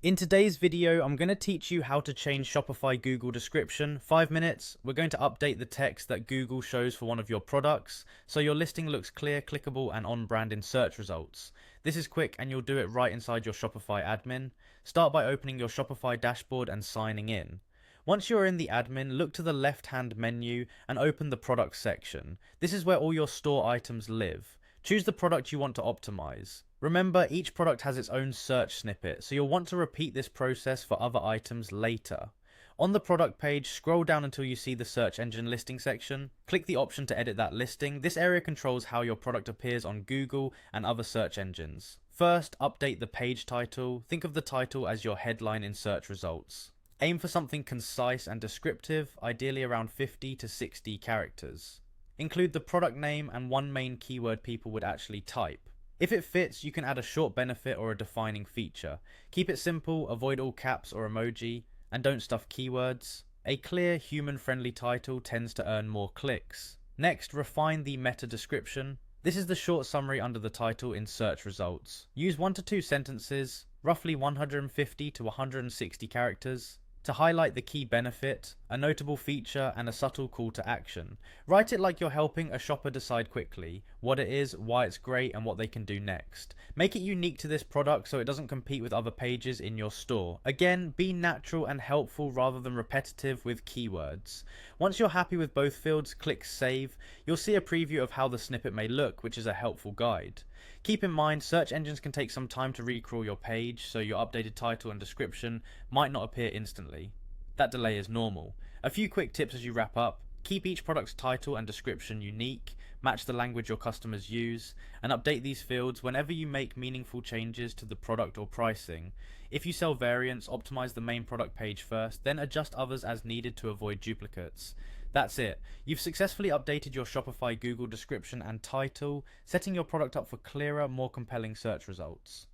In today's video, I'm going to teach you how to change Shopify Google description. 5 minutes. We're going to update the text that Google shows for one of your products, so your listing looks clear, clickable, and on brand in search results. This is quick and you'll do it right inside your Shopify admin. Start by opening your Shopify dashboard and signing in. Once you're in the admin, look to the left-hand menu and open the products section. This is where all your store items live. Choose the product you want to optimize. Remember, each product has its own search snippet, so you'll want to repeat this process for other items later. On the product page, scroll down until you see the search engine listing section. Click the option to edit that listing. This area controls how your product appears on Google and other search engines. First, update the page title. Think of the title as your headline in search results. Aim for something concise and descriptive, ideally around 50 to 60 characters. Include the product name and one main keyword people would actually type. If it fits, you can add a short benefit or a defining feature. Keep it simple, avoid all caps or emoji, and don't stuff keywords. A clear, human-friendly title tends to earn more clicks. Next, refine the meta description. This is the short summary under the title in search results. Use 1 to 2 sentences, roughly 150 to 160 characters, to highlight the key benefit, a notable feature, and a subtle call to action. Write it like you're helping a shopper decide quickly what it is, why it's great, and what they can do next. Make it unique to this product so it doesn't compete with other pages in your store. Again, be natural and helpful rather than repetitive with keywords. Once you're happy with both fields, click Save. You'll see a preview of how the snippet may look, which is a helpful guide. Keep in mind, search engines can take some time to recrawl your page, so your updated title and description might not appear instantly. That delay is normal. A few quick tips as you wrap up. Keep each product's title and description unique, match the language your customers use, and update these fields whenever you make meaningful changes to the product or pricing. If you sell variants, optimize the main product page first, then adjust others as needed to avoid duplicates. That's it. You've successfully updated your Shopify Google description and title, setting your product up for clearer, more compelling search results.